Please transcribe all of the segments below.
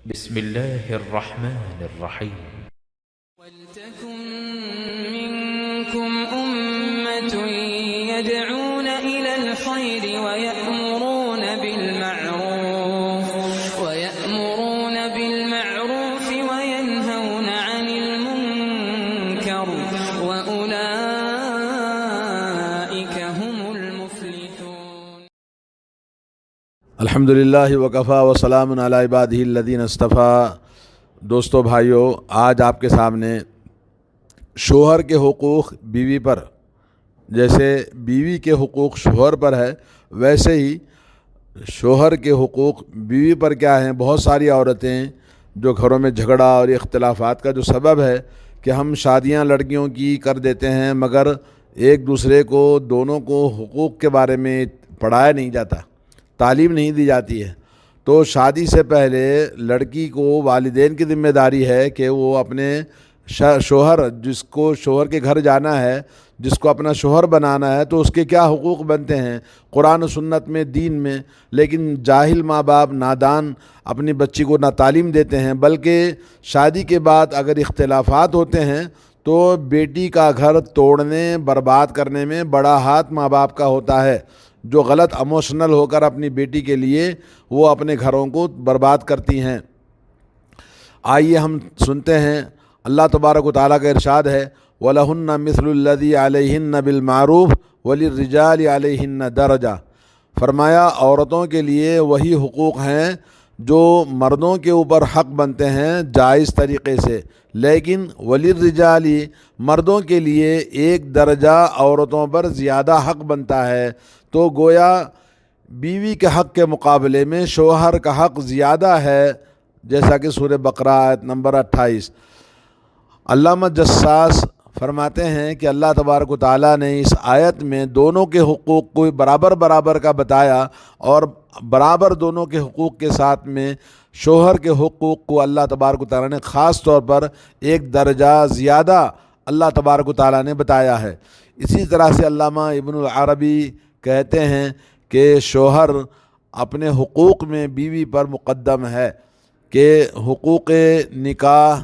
بسم الله الرحمن الرحيم. ولتكن منكم أمة يدعون إلى الخير ويأمرون بالمعروف وينهون عن المنكر وأولئك هم المفلحون. الحمدللہ وکفا وسلام علی عبادہ الذین اصطفیٰ۔ دوستو بھائیو، آج آپ کے سامنے شوہر کے حقوق بیوی پر، جیسے بیوی کے حقوق شوہر پر ہے ویسے ہی شوہر کے حقوق بیوی پر کیا ہیں۔ بہت ساری عورتیں جو گھروں میں جھگڑا اور اختلافات کا جو سبب ہے کہ ہم شادیاں لڑکیوں کی کر دیتے ہیں مگر ایک دوسرے کو، دونوں کو حقوق کے بارے میں پڑھایا نہیں جاتا، تعلیم نہیں دی جاتی ہے۔ تو شادی سے پہلے لڑکی کو والدین کی ذمہ داری ہے کہ وہ اپنے شوہر، جس کو شوہر کے گھر جانا ہے، جس کو اپنا شوہر بنانا ہے، تو اس کے کیا حقوق بنتے ہیں قرآن و سنت میں، دین میں۔ لیکن جاہل ماں باپ، نادان، اپنی بچی کو نہ تعلیم دیتے ہیں، بلکہ شادی کے بعد اگر اختلافات ہوتے ہیں تو بیٹی کا گھر توڑنے، برباد کرنے میں بڑا ہاتھ ماں باپ کا ہوتا ہے، جو غلط ایموشنل ہو کر اپنی بیٹی کے لیے وہ اپنے گھروں کو برباد کرتی ہیں۔ آئیے ہم سنتے ہیں، اللہ تبارک و تعالیٰ کا ارشاد ہے، وَلَهُنَّ مِثْلُ الَّذِي عَلَيْهِنَّ بِالْمَعْرُوفِ وَلِلرِّجَالِ عَلَيْهِنَّ دَرَجَةٌ۔ فرمایا عورتوں کے لیے وہی حقوق ہیں جو مردوں کے اوپر حق بنتے ہیں جائز طریقے سے، لیکن وَلِلرِّجَالِ مردوں کے لیے ایک درجہ عورتوں پر زیادہ حق بنتا ہے۔ تو گویا بیوی کے حق کے مقابلے میں شوہر کا حق زیادہ ہے، جیسا کہ سورہ بقرہ آیت نمبر 28۔ علامہ جساس فرماتے ہیں کہ اللہ تبارک و تعالیٰ نے اس آیت میں دونوں کے حقوق کو برابر کا بتایا، اور برابر دونوں کے حقوق کے ساتھ میں شوہر کے حقوق کو اللہ تبارک و تعالیٰ نے خاص طور پر ایک درجہ زیادہ اللہ تبارک و تعالیٰ نے بتایا ہے۔ اسی طرح سے علامہ ابن العربی کہتے ہیں کہ شوہر اپنے حقوق میں بیوی پر مقدم ہے، کہ حقوق نکاح،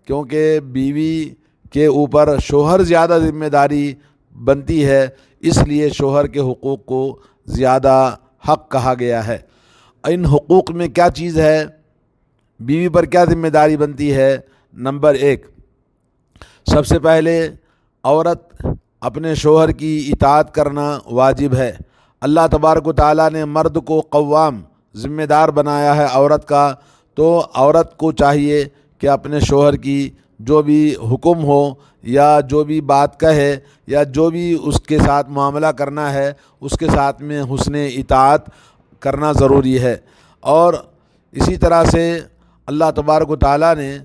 کیونکہ بیوی کے اوپر شوہر زیادہ ذمہ داری بنتی ہے، اس لیے شوہر کے حقوق کو زیادہ حق کہا گیا ہے۔ ان حقوق میں کیا چیز ہے، بیوی پر کیا ذمہ داری بنتی ہے؟ نمبر 1، سب سے پہلے عورت اپنے شوہر کی اطاعت کرنا واجب ہے۔ اللہ تبارک و تعالیٰ نے مرد کو قوام، ذمہ دار بنایا ہے عورت کا، تو عورت کو چاہیے کہ اپنے شوہر کی جو بھی حکم ہو یا جو بھی بات کہے یا جو بھی اس کے ساتھ معاملہ کرنا ہے، اس کے ساتھ میں حسن اطاعت کرنا ضروری ہے۔ اور اسی طرح سے اللہ تبارک و تعالیٰ نے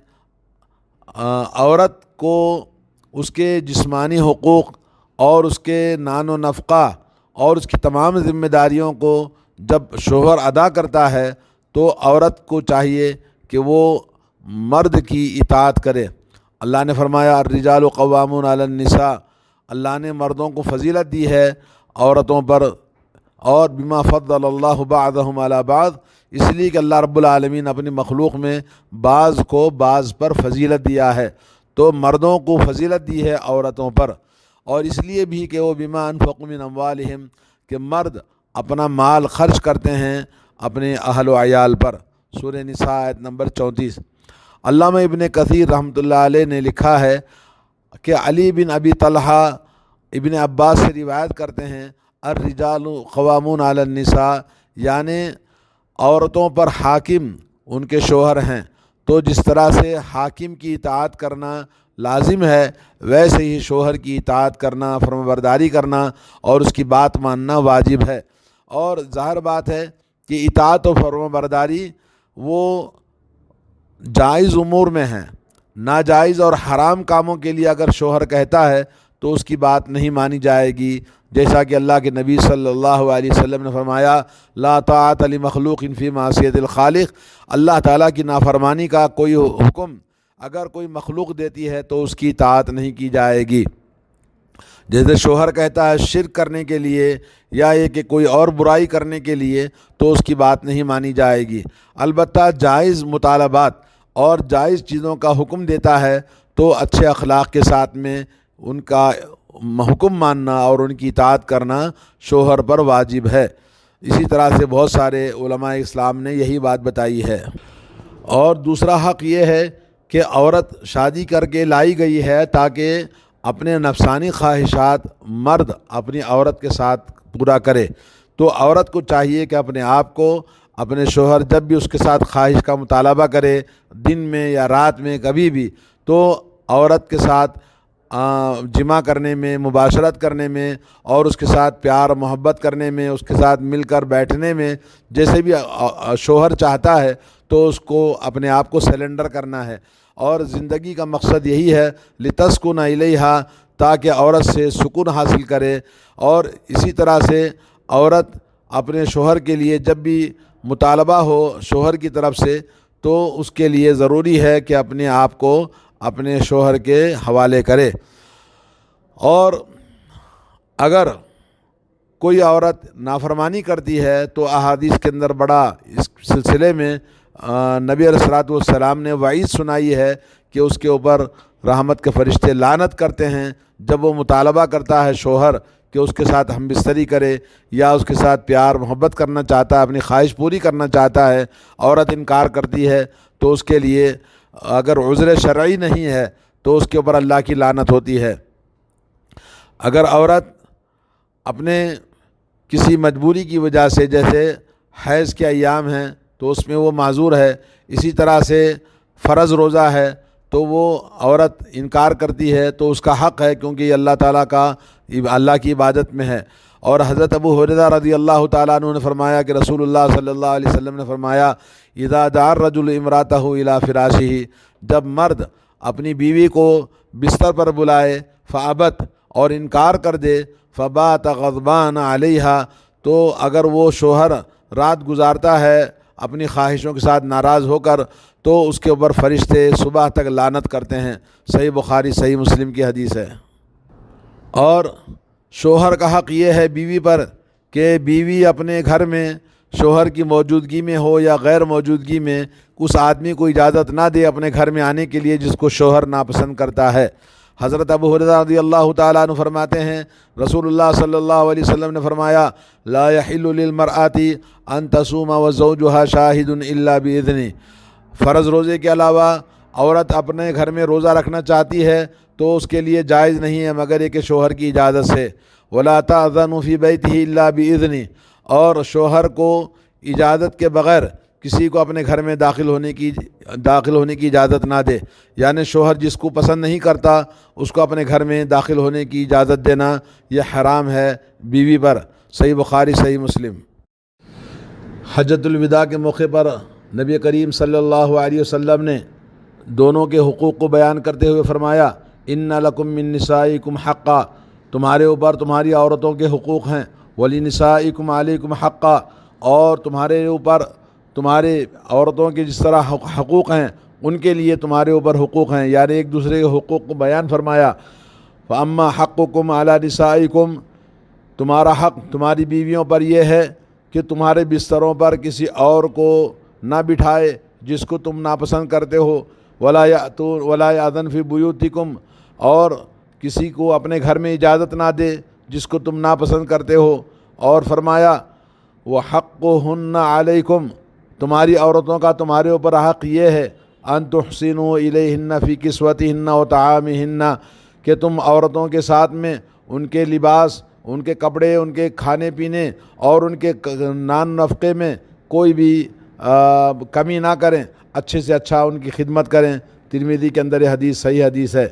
عورت کو اس کے جسمانی حقوق اور اس کے نان و نفقہ اور اس کی تمام ذمہ داریوں کو جب شوہر ادا کرتا ہے تو عورت کو چاہیے کہ وہ مرد کی اطاعت کرے۔ اللہ نے فرمایا الرجال قوامون علی النساء، اللہ نے مردوں کو فضیلت دی ہے عورتوں پر، اور بما فضل اللہ بعضهم علی بعض، اس لیے کہ اللہ رب العالمین اپنی مخلوق میں بعض کو بعض پر فضیلت دیا ہے، تو مردوں کو فضیلت دی ہے عورتوں پر۔ اور اس لیے بھی کہ وہ بما انفقوا من اموالہم، کہ مرد اپنا مال خرچ کرتے ہیں اپنے اہل و عیال پر۔ سورہ نساء آیت نمبر 34۔ علامہ ابن کثیر رحمۃ اللہ علیہ نے لکھا ہے کہ علی بن ابی طلحہ ابن عباس سے روایت کرتے ہیں، الرجال قوامون علی النساء، یعنی عورتوں پر حاکم ان کے شوہر ہیں، تو جس طرح سے حاکم کی اطاعت کرنا لازم ہے ویسے ہی شوہر کی اطاعت کرنا، فرمانبرداری کرنا اور اس کی بات ماننا واجب ہے۔ اور ظاہر بات ہے کہ اطاعت و فرمانبرداری وہ جائز امور میں ہیں، ناجائز اور حرام کاموں کے لیے اگر شوہر کہتا ہے تو اس کی بات نہیں مانی جائے گی، جیسا کہ اللہ کے نبی صلی اللہ علیہ وسلم نے فرمایا لا طاعت لمخلوق فی معصیت الخالق، اللہ تعالیٰ کی نافرمانی کا کوئی حکم اگر کوئی مخلوق دیتی ہے تو اس کی اطاعت نہیں کی جائے گی۔ جیسے شوہر کہتا ہے شرک کرنے کے لیے یا یہ کہ کوئی اور برائی کرنے کے لیے تو اس کی بات نہیں مانی جائے گی۔ البتہ جائز مطالبات اور جائز چیزوں کا حکم دیتا ہے تو اچھے اخلاق کے ساتھ میں ان کا حکم ماننا اور ان کی اطاعت کرنا شوہر پر واجب ہے۔ اسی طرح سے بہت سارے علماء اسلام نے یہی بات بتائی ہے۔ اور دوسرا حق یہ ہے کہ عورت شادی کر کے لائی گئی ہے تاکہ اپنے نفسانی خواہشات مرد اپنی عورت کے ساتھ پورا کرے، تو عورت کو چاہیے کہ اپنے آپ کو اپنے شوہر جب بھی اس کے ساتھ خواہش کا مطالبہ کرے، دن میں یا رات میں کبھی بھی، تو عورت کے ساتھ جمع کرنے میں، مباشرت کرنے میں اور اس کے ساتھ پیار محبت کرنے میں، اس کے ساتھ مل کر بیٹھنے میں جیسے بھی شوہر چاہتا ہے تو اس کو اپنے آپ کو سیلنڈر کرنا ہے۔ اور زندگی کا مقصد یہی ہے لتسکن الیہا، تاکہ عورت سے سکون حاصل کرے۔ اور اسی طرح سے عورت اپنے شوہر کے لیے جب بھی مطالبہ ہو شوہر کی طرف سے تو اس کے لیے ضروری ہے کہ اپنے آپ کو اپنے شوہر کے حوالے کرے۔ اور اگر کوئی عورت نافرمانی کرتی ہے تو احادیث کے اندر بڑا اس سلسلے میں نبی علیہ الصلوۃ والسلام نے وعید سنائی ہے کہ اس کے اوپر رحمت کے فرشتے لعنت کرتے ہیں جب وہ مطالبہ کرتا ہے شوہر کہ اس کے ساتھ ہم بستری کرے یا اس کے ساتھ پیار محبت کرنا چاہتا ہے، اپنی خواہش پوری کرنا چاہتا ہے، عورت انکار کرتی ہے تو اس کے لیے اگر عذر شرعی نہیں ہے تو اس کے اوپر اللہ کی لعنت ہوتی ہے۔ اگر عورت اپنے کسی مجبوری کی وجہ سے، جیسے حیض کے ایام ہیں تو اس میں وہ معذور ہے، اسی طرح سے فرض روزہ ہے تو وہ عورت انکار کرتی ہے تو اس کا حق ہے، کیونکہ یہ اللہ کی عبادت میں ہے۔ اور حضرت ابو ہریرہ رضی اللہ تعالیٰ عنہ نے فرمایا کہ رسول اللہ صلی اللہ علیہ وسلم نے فرمایا اذا دعا الرجل امرأتہ الی فراشہ، جب مرد اپنی بیوی کو بستر پر بلائے فابت اور انکار کر دے فبات غضبان علیہا، تو اگر وہ شوہر رات گزارتا ہے اپنی خواہشوں کے ساتھ ناراض ہو کر تو اس کے اوپر فرشتے صبح تک لعنت کرتے ہیں۔ صحیح بخاری صحیح مسلم کی حدیث ہے۔ اور شوہر کا حق یہ ہے بیوی پر کہ بیوی اپنے گھر میں شوہر کی موجودگی میں ہو یا غیر موجودگی میں اس آدمی کو اجازت نہ دے اپنے گھر میں آنے کے لیے جس کو شوہر ناپسند کرتا ہے۔ حضرت ابو ہریرہ رضی اللہ تعالیٰ عنہ فرماتے ہیں رسول اللہ صلی اللہ علیہ وسلم نے فرمایا لا یحل للمرأۃ ان تصوم وزوجها شاہد الا باذنہ، فرض روزے کے علاوہ عورت اپنے گھر میں روزہ رکھنا چاہتی ہے تو اس کے لیے جائز نہیں ہے مگر یہ کہ شوہر کی اجازت سے۔ ولا تأذن فی بیتہ الا باذنہ، اور شوہر کو اجازت کے بغیر کسی کو اپنے گھر میں داخل ہونے کی اجازت نہ دے، یعنی شوہر جس کو پسند نہیں کرتا اس کو اپنے گھر میں داخل ہونے کی اجازت دینا یہ حرام ہے بیوی پر۔ صحیح بخاری صحیح مسلم۔ حجۃ الوداع کے موقع پر نبی کریم صلی اللہ علیہ وسلم نے دونوں کے حقوق کو بیان کرتے ہوئے فرمایا ان لکم من نسائکم حقا، تمہارے اوپر تمہاری عورتوں کے حقوق ہیں، ولنسائکم علیکم حقا، اور تمہارے اوپر تمہارے عورتوں کے جس طرح حقوق ہیں ان کے لیے تمہارے اوپر حقوق ہیں، یعنی ایک دوسرے کے حقوق کو بیان فرمایا۔ فاما حقکم علی نسائکم، تمہارا حق تمہاری بیویوں پر یہ ہے کہ تمہارے بستروں پر کسی اور کو نہ بٹھائے جس کو تم ناپسند کرتے ہو، ولا یأذن فی بیوتکم، اور کسی کو اپنے گھر میں اجازت نہ دے جس کو تم ناپسند کرتے ہو۔ اور فرمایا وحقہن علیکم، تمہاری عورتوں کا تمہارے اوپر حق یہ ہے ان تحسنوا الیہن فی کسوتہن و طعامہن، کہ تم عورتوں کے ساتھ میں ان کے لباس، ان کے کپڑے، ان کے کھانے پینے اور ان کے نان نفقے میں کوئی بھی کمی نہ کریں، اچھے سے اچھا ان کی خدمت کریں۔ ترمذی کے اندر یہ حدیث صحیح حدیث ہے۔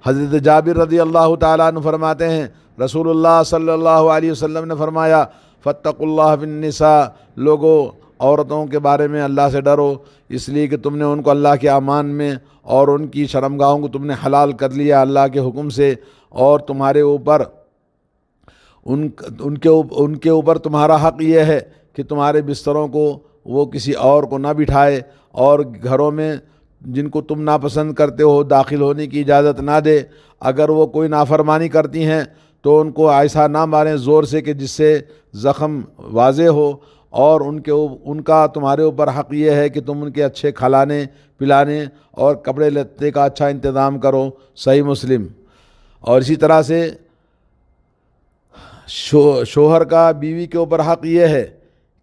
حضرت جابر رضی اللہ تعالیٰ عنہ فرماتے ہیں رسول اللہ صلی اللہ علیہ وسلم نے فرمایا فاتقوا اللہ فی النساء، لوگوں عورتوں کے بارے میں اللہ سے ڈرو، اس لیے کہ تم نے ان کو اللہ کے امان میں اور ان کی شرمگاہوں کو تم نے حلال کر لیا اللہ کے حکم سے، اور تمہارے اوپر ان کے اوپر تمہارا حق یہ ہے کہ تمہارے بستروں کو وہ کسی اور کو نہ بٹھائے، اور گھروں میں جن کو تم ناپسند کرتے ہو داخل ہونے کی اجازت نہ دے۔ اگر وہ کوئی نافرمانی کرتی ہیں تو ان کو ایسا نہ ماریں زور سے کہ جس سے زخم واضح ہو، اور ان کا تمہارے اوپر حق یہ ہے کہ تم ان کے اچھے کھلانے پلانے اور کپڑے لتے کا اچھا انتظام کرو۔ صحیح مسلم۔ اور اسی طرح سے شوہر کا بیوی کے اوپر حق یہ ہے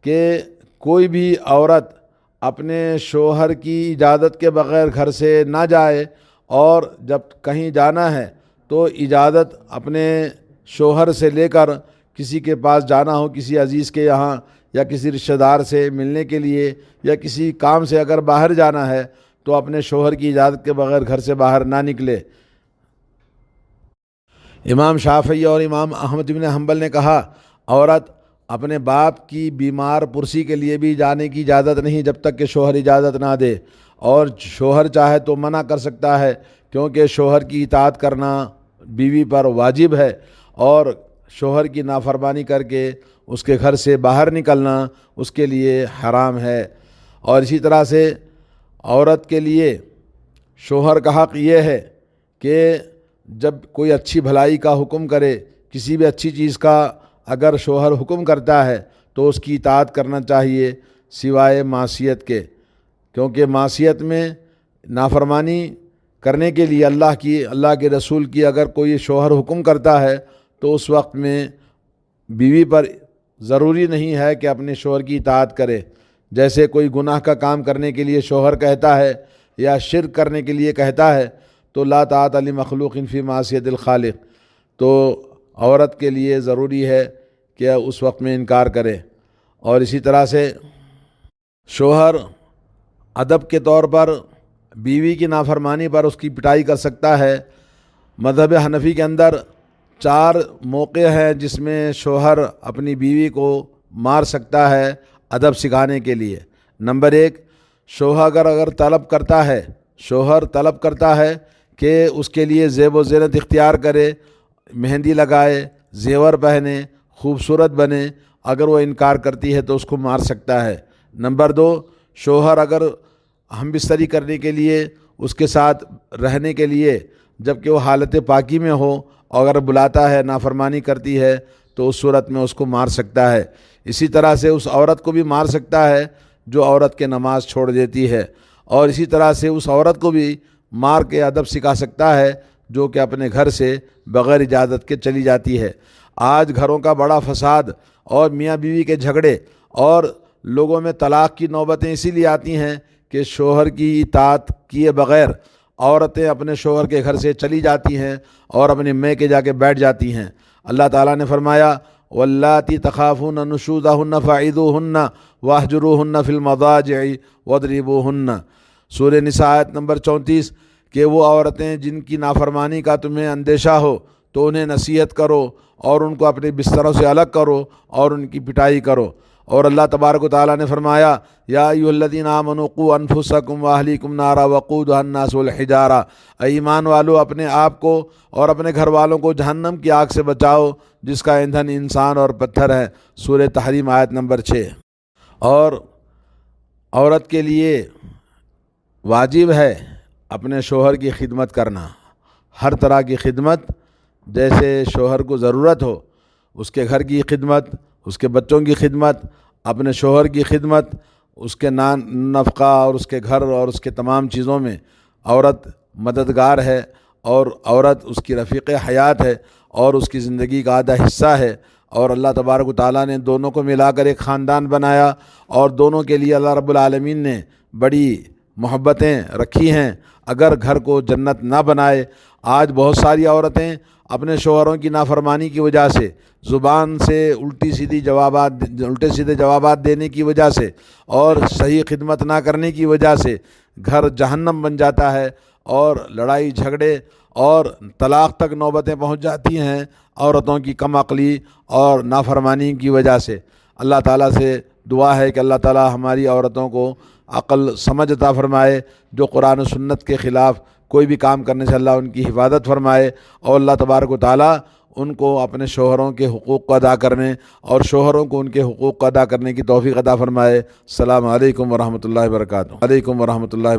کہ کوئی بھی عورت اپنے شوہر کی اجازت کے بغیر گھر سے نہ جائے، اور جب کہیں جانا ہے تو اجازت اپنے شوہر سے لے کر کسی کے پاس جانا ہو، کسی عزیز کے یہاں یا کسی رشتہ دار سے ملنے کے لیے، یا کسی کام سے اگر باہر جانا ہے تو اپنے شوہر کی اجازت کے بغیر گھر سے باہر نہ نکلے۔ امام شافعی اور امام احمد بن حنبل نے کہا عورت اپنے باپ کی بیمار پرسی کے لیے بھی جانے کی اجازت نہیں جب تک کہ شوہر اجازت نہ دے، اور شوہر چاہے تو منع کر سکتا ہے، کیونکہ شوہر کی اطاعت کرنا بیوی پر واجب ہے، اور شوہر کی نافرمانی کر کے اس کے گھر سے باہر نکلنا اس کے لیے حرام ہے۔ اور اسی طرح سے عورت کے لیے شوہر کا حق یہ ہے کہ جب کوئی اچھی بھلائی کا حکم کرے، کسی بھی اچھی چیز کا اگر شوہر حکم کرتا ہے تو اس کی اطاعت کرنا چاہیے سوائے معصیت کے، کیونکہ معصیت میں نافرمانی کرنے کے لیے اللہ کے رسول کی اگر کوئی شوہر حکم کرتا ہے تو اس وقت میں بیوی پر ضروری نہیں ہے کہ اپنے شوہر کی اطاعت کرے۔ جیسے کوئی گناہ کا کام کرنے کے لیے شوہر کہتا ہے یا شرک کرنے کے لیے کہتا ہے تو لا طاعۃ لمخلوق فی معصیۃ الخالق، تو عورت کے لیے ضروری ہے کہ اس وقت میں انکار کرے۔ اور اسی طرح سے شوہر ادب کے طور پر بیوی کی نافرمانی پر اس کی پٹائی کر سکتا ہے۔ مذہب حنفی کے اندر 4 موقع ہیں جس میں شوہر اپنی بیوی کو مار سکتا ہے ادب سکھانے کے لیے۔ نمبر 1، شوہر اگر شوہر طلب کرتا ہے کہ اس کے لیے زیب و زینت اختیار کرے، مہندی لگائے، زیور پہنے، خوبصورت بنے، اگر وہ انکار کرتی ہے تو اس کو مار سکتا ہے۔ نمبر 2، شوہر اگر ہم بستری کرنے کے لیے اس کے ساتھ رہنے کے لیے جب کہ وہ حالت پاکی میں ہو، اور اگر بلاتا ہے نافرمانی کرتی ہے تو اس صورت میں اس کو مار سکتا ہے۔ اسی طرح سے اس عورت کو بھی مار سکتا ہے جو عورت کے نماز چھوڑ دیتی ہے، اور اسی طرح سے اس عورت کو بھی مار کے ادب سکھا سکتا ہے جو کہ اپنے گھر سے بغیر اجازت کے چلی جاتی ہے۔ آج گھروں کا بڑا فساد اور میاں بیوی کے جھگڑے اور لوگوں میں طلاق کی نوبتیں اسی لیے آتی ہیں کہ شوہر کی اطاعت کیے بغیر عورتیں اپنے شوہر کے گھر سے چلی جاتی ہیں اور اپنے میکے جا کے بیٹھ جاتی ہیں۔ اللہ تعالیٰ نے فرمایا واللاتی تخافون نشوزہن فعظوہن واہجروہن فی المضاجع واضربوہن، سورہ نساء آیت نمبر 34، کہ وہ عورتیں جن کی نافرمانی کا تمہیں اندیشہ ہو تو انہیں نصیحت کرو اور ان کو اپنے بستروں سے الگ کرو اور ان کی پٹائی کرو۔ اور اللہ تبارک و تعالیٰ نے فرمایا یا ایھا الذین آمنوا قوا انفسکم واہلیکم نارا وقودھا الناس والحجارہ، اے ایمان والو اپنے آپ کو اور اپنے گھر والوں کو جہنم کی آگ سے بچاؤ جس کا ایندھن انسان اور پتھر ہے، سورہ تحریم آیت نمبر 6۔ اور عورت کے لیے واجب ہے اپنے شوہر کی خدمت کرنا، ہر طرح کی خدمت، جیسے شوہر کو ضرورت ہو اس کے گھر کی خدمت، اس کے بچوں کی خدمت، اپنے شوہر کی خدمت، اس کے نفقہ اور اس کے گھر اور اس کے تمام چیزوں میں عورت مددگار ہے، اور عورت اس کی رفیق حیات ہے اور اس کی زندگی کا آدھا حصہ ہے۔ اور اللہ تبارک و تعالیٰ نے دونوں کو ملا کر ایک خاندان بنایا، اور دونوں کے لیے اللہ رب العالمین نے بڑی محبتیں رکھی ہیں۔ اگر گھر کو جنت نہ بنائے، آج بہت ساری عورتیں اپنے شوہروں کی نافرمانی کی وجہ سے، زبان سے الٹے سیدھے جوابات دینے کی وجہ سے اور صحیح خدمت نہ کرنے کی وجہ سے گھر جہنم بن جاتا ہے، اور لڑائی جھگڑے اور طلاق تک نوبتیں پہنچ جاتی ہیں عورتوں کی کم عقلی اور نافرمانی کی وجہ سے۔ اللہ تعالیٰ سے دعا ہے کہ اللہ تعالیٰ ہماری عورتوں کو عقل سمجھ عطا فرمائے، جو قرآن و سنت کے خلاف کوئی بھی کام کرنے سے اللہ ان کی حفاظت فرمائے، اور اللہ تبارک و تعالیٰ ان کو اپنے شوہروں کے حقوق کو ادا کرنے اور شوہروں کو ان کے حقوق کو ادا کرنے کی توفیق عطا فرمائے۔ السلام علیکم ورحمۃ اللہ وبرکاتہ۔ علیکم ورحمۃ اللہ